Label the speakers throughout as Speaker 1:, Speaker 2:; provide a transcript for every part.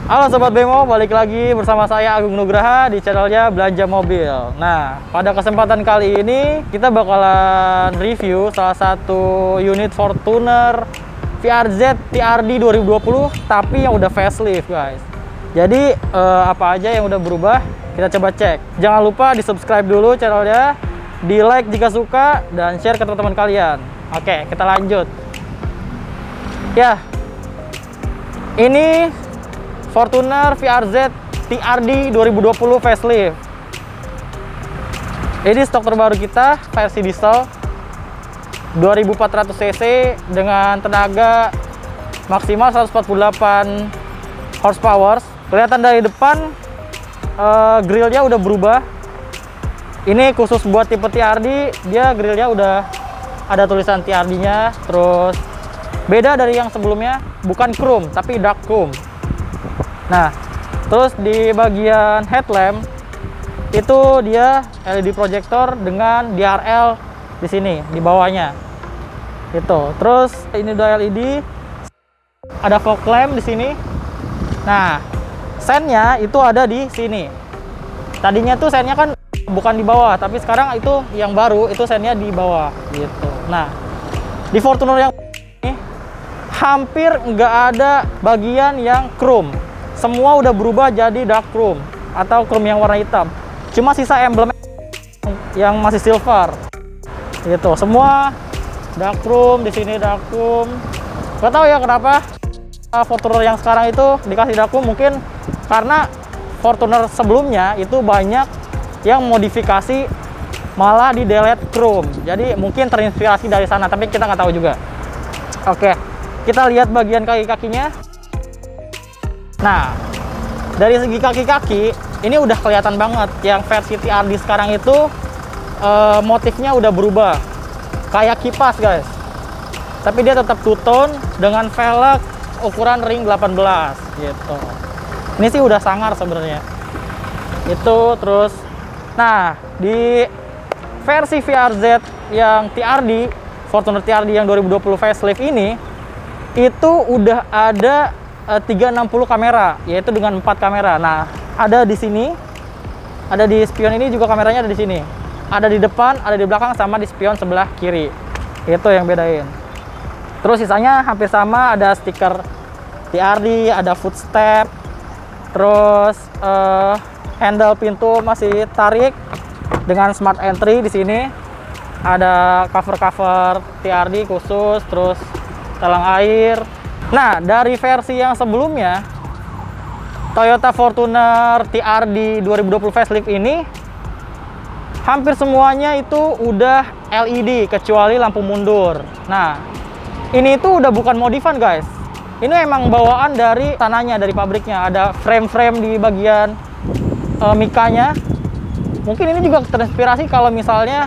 Speaker 1: Halo Sobat Bemo, balik lagi bersama saya Agung Nugraha di channelnya Belanja Mobil. Nah, pada kesempatan kali ini kita bakalan review salah satu unit Fortuner VRZ TRD 2020 tapi yang udah facelift guys. Jadi apa aja yang udah berubah kita coba cek. Jangan lupa di subscribe dulu channelnya, di like jika suka, dan share ke teman-teman kalian. Oke, kita lanjut. Ya, ini Fortuner VRZ TRD 2020 facelift. Ini stok terbaru kita, versi diesel 2400 cc dengan tenaga maksimal 148 horsepower. Kelihatan dari depan grillnya udah berubah. Ini khusus buat tipe TRD, dia grillnya udah ada tulisan TRD-nya. Terus beda dari yang sebelumnya, bukan chrome tapi dark chrome. Nah, terus di bagian headlamp itu dia LED projector dengan DRL di sini di bawahnya. Itu. Terus ini udah LED, ada fog lamp di sini. Nah, sennya itu ada di sini. Tadinya tuh sennya kan bukan di bawah, tapi sekarang itu yang baru itu sennya di bawah gitu. Nah, di Fortuner yang ini hampir nggak ada bagian yang chrome. Semua udah berubah jadi dark chrome atau chrome yang warna hitam. Cuma sisa emblem yang masih silver. Gitu. Semua dark chrome, di sini dark chrome. Gak tahu ya kenapa Fortuner yang sekarang itu dikasih dark chrome, mungkin karena Fortuner sebelumnya itu banyak yang modifikasi malah di delete chrome. Jadi mungkin terinspirasi dari sana, tapi kita nggak tahu juga. Oke, kita lihat bagian kaki-kakinya. Nah, dari segi kaki-kaki ini udah kelihatan banget yang versi TRD sekarang itu motifnya udah berubah kayak kipas guys, tapi dia tetap two-tone dengan velg ukuran ring 18 gitu. Ini sih udah sangar sebenarnya itu. Terus nah, di versi VRZ yang TRD, Fortuner TRD yang 2020 facelift ini itu udah ada 360 kamera, yaitu dengan 4 kamera. Nah, ada di sini, ada di spion ini juga kameranya ada di sini. Ada di depan, ada di belakang, sama di spion sebelah kiri. Itu yang bedain. Terus sisanya hampir sama, ada stiker TRD, ada footstep. Terus handle pintu masih tarik dengan smart entry di sini. Ada cover-cover TRD khusus, terus talang air. Nah, dari versi yang sebelumnya, Toyota Fortuner TRD 2020 facelift ini hampir semuanya itu udah LED kecuali lampu mundur. Nah, ini tuh udah bukan modifan guys. Ini emang bawaan dari sananya, dari pabriknya. Ada frame-frame di bagian mikanya. Mungkin ini juga terinspirasi kalau misalnya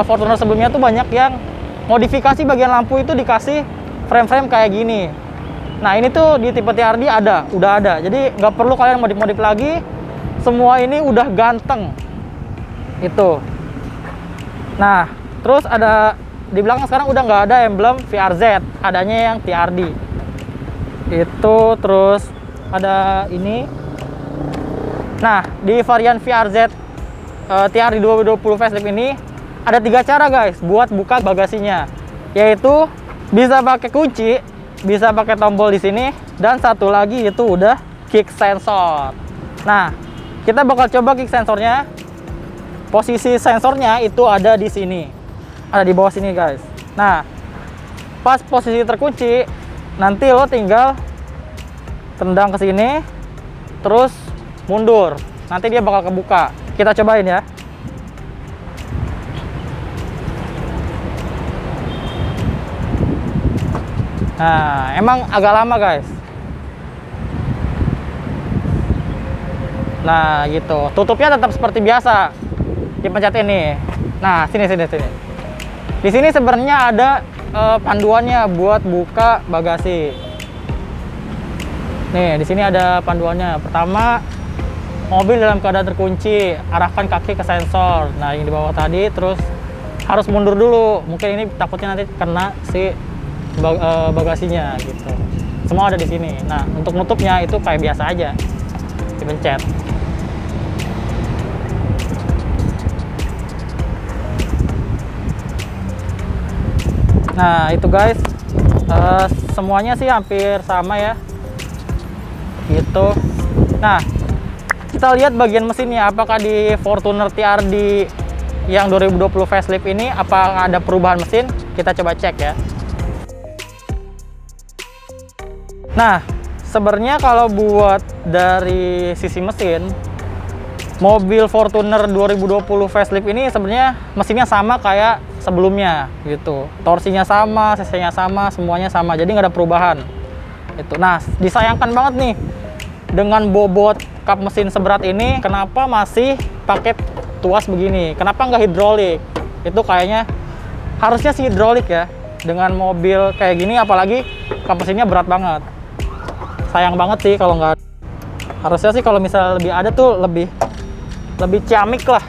Speaker 1: Fortuner sebelumnya tuh banyak yang modifikasi bagian lampu itu dikasih frame-frame kayak gini. Nah, ini tuh di tipe TRD udah ada. Jadi nggak perlu kalian modif-modif lagi. Semua ini udah ganteng. Itu. Nah, terus ada di belakang sekarang udah nggak ada emblem VRZ, adanya yang TRD. Itu. Terus ada ini. Nah, di varian VRZ TRD 2020 facelift ini ada 3 cara guys buat buka bagasinya, yaitu bisa pakai kunci, bisa pakai tombol di sini, dan satu lagi itu udah kick sensor. Nah, kita bakal coba kick sensornya. Posisi sensornya itu ada di sini, ada di bawah sini guys. Nah, pas posisi terkunci, nanti lo tinggal tendang ke sini, terus mundur. Nanti dia bakal kebuka. Kita cobain ya. Nah, emang agak lama guys. Nah, gitu. Tutupnya tetap seperti biasa. Dipencet ini. Nah, sini. Di sini sebenarnya ada panduannya buat buka bagasi. Nih, di sini ada panduannya. Pertama, mobil dalam keadaan terkunci, arahkan kaki ke sensor. Nah, yang di bawah tadi, terus harus mundur dulu. Mungkin ini takutnya nanti kena si bagasinya gitu. semua ada di sini. Nah, untuk nutupnya itu kayak biasa aja, dipencet. Nah, itu guys, semuanya sih hampir sama ya, gitu. Nah, kita lihat bagian mesinnya, apakah di Fortuner TRD yang 2020 facelift ini apakah ada perubahan mesin. Kita coba cek ya. Nah, sebenarnya kalau buat dari sisi mesin, mobil Fortuner 2020 facelift ini sebenarnya mesinnya sama kayak sebelumnya gitu. Torsinya sama, cc-nya sama, semuanya sama. Jadi nggak ada perubahan. Itu. Nah, disayangkan banget nih dengan bobot kap mesin seberat ini, kenapa masih pakai tuas begini? Kenapa nggak hidrolik? Itu kayaknya harusnya sih hidrolik ya. Dengan mobil kayak gini, apalagi kap mesinnya berat banget. Sayang banget sih kalau nggak. Harusnya sih kalau misalnya lebih ada tuh lebih ciamik lah.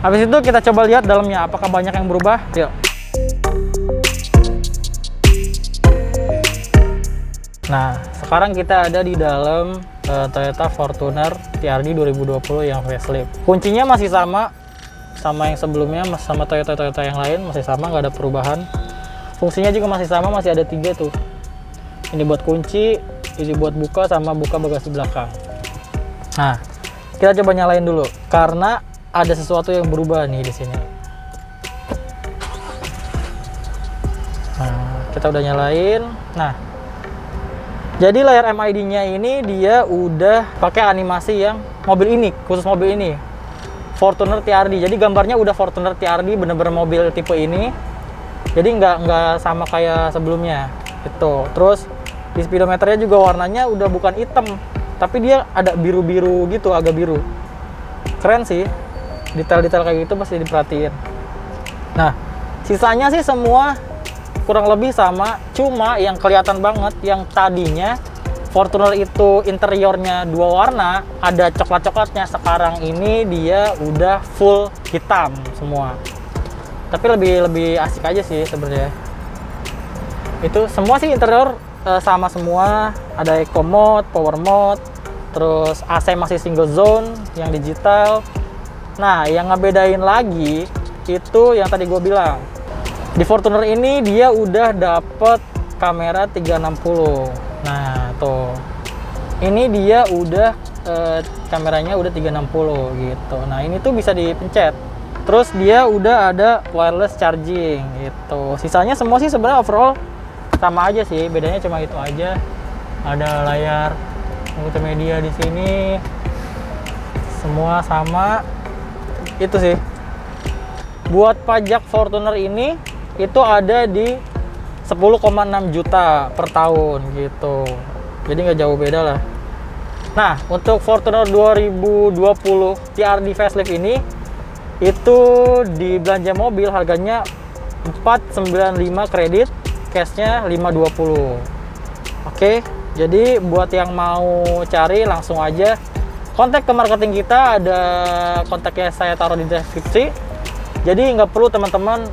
Speaker 1: Habis itu kita coba lihat dalamnya apakah banyak yang berubah. Yuk. Nah, sekarang kita ada di dalam Toyota Fortuner TRD 2020 yang facelift. Kuncinya masih sama yang sebelumnya, sama Toyota yang lain masih sama, nggak ada perubahan. Fungsinya juga masih sama, masih ada 3 tuh. Ini buat kunci, ini buat buka sama buka bagasi belakang. Nah, kita coba nyalain dulu karena ada sesuatu yang berubah nih di sini. Nah, kita udah nyalain. Nah, jadi layar MID-nya ini dia udah pakai animasi yang mobil ini, khusus mobil ini, Fortuner TRD. Jadi gambarnya udah Fortuner TRD, bener-bener mobil tipe ini. Jadi nggak sama kayak sebelumnya. Itu. Terus di speedometernya juga warnanya udah bukan hitam, tapi dia ada biru-biru gitu, agak biru. Keren sih, detail-detail kayak gitu pasti diperhatiin. Nah, sisanya sih semua kurang lebih sama, cuma yang kelihatan banget yang tadinya Fortuner itu interiornya 2 warna, ada coklat-coklatnya, sekarang ini dia udah full hitam semua. Tapi lebih asik aja sih sebenarnya. Itu semua sih interior sama semua, ada eco mode, power mode, terus AC masih single zone yang digital. Nah, yang ngebedain lagi itu yang tadi gue bilang, di Fortuner ini dia udah dapet kamera 360. Nah, tuh ini dia udah kameranya udah 360 gitu. Nah, ini tuh bisa dipencet. Terus dia udah ada wireless charging gitu. Sisanya semua sih sebenarnya overall sama aja sih, bedanya cuma itu aja. Ada layar multimedia di sini, semua sama. Itu sih. Buat pajak Fortuner ini itu ada di 10,6 juta per tahun gitu. Jadi nggak jauh beda lah. Nah, untuk Fortuner 2020 TRD facelift ini itu di belanja mobil harganya 495 kredit, cashnya 520. Oke, jadi buat yang mau cari langsung aja kontak ke marketing kita, ada kontaknya saya taruh di deskripsi. Jadi nggak perlu teman-teman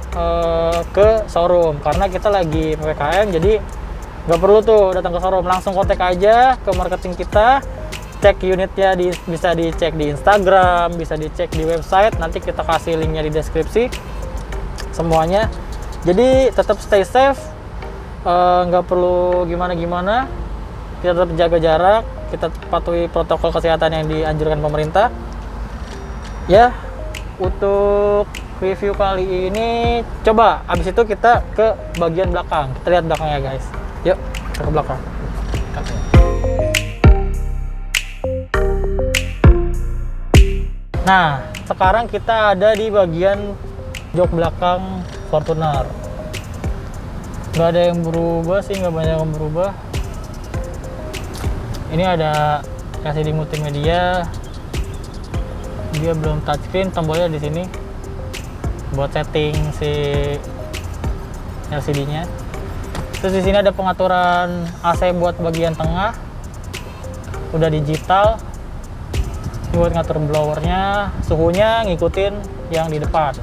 Speaker 1: ke showroom karena kita lagi PPKM, jadi nggak perlu tuh datang ke showroom, langsung kontak aja ke marketing kita. Cek unitnya bisa dicek di Instagram, bisa dicek di website, nanti kita kasih linknya di deskripsi semuanya. Jadi tetap stay safe, nggak perlu gimana-gimana, kita tetap jaga jarak, kita patuhi protokol kesehatan yang dianjurkan pemerintah ya. Untuk review kali ini coba abis itu kita ke bagian belakang, kita lihat belakangnya guys. Yuk kita ke belakang. Nah, sekarang kita ada di bagian jok belakang Fortuner. Nggak ada yang berubah sih, nggak banyak yang berubah. Ini ada LCD multimedia, dia belum touchscreen, tombolnya di sini buat setting si LCD-nya. Terus di sini ada pengaturan AC buat bagian tengah, udah digital. Buat ngatur blowernya, suhunya ngikutin yang di depan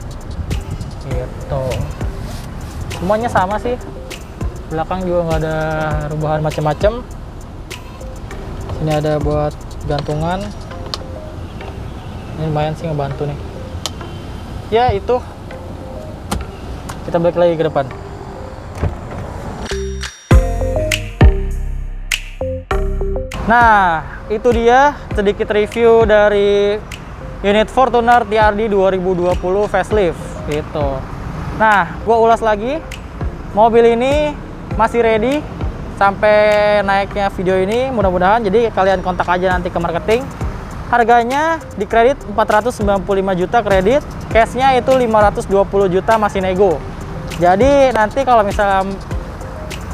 Speaker 1: gitu. Semuanya sama sih, Belakang juga nggak ada rubahan macam-macam. Sini ada buat gantungan. Ini lumayan sih ngebantu nih. Ya itu. Kita balik lagi ke depan. Nah, itu dia sedikit review dari unit Fortuner TRD 2020 facelift gitu. Nah, gua ulas lagi. Mobil ini masih ready sampai naiknya video ini, mudah-mudahan. Jadi kalian kontak aja nanti ke marketing. Harganya di kredit 495 juta kredit, cashnya itu 520 juta masih nego. Jadi nanti kalau misalnya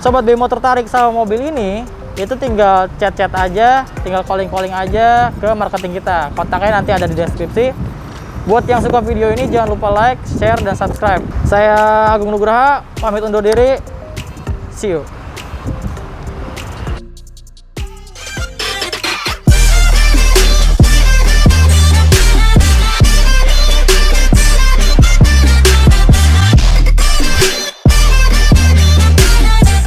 Speaker 1: Sobat Bemo tertarik sama mobil ini, itu tinggal chat-chat aja, tinggal calling-calling aja ke marketing kita. Kontaknya nanti ada di deskripsi. Buat yang suka video ini jangan lupa like, share, dan subscribe. Saya Agung Nugraha, pamit undur diri. See you.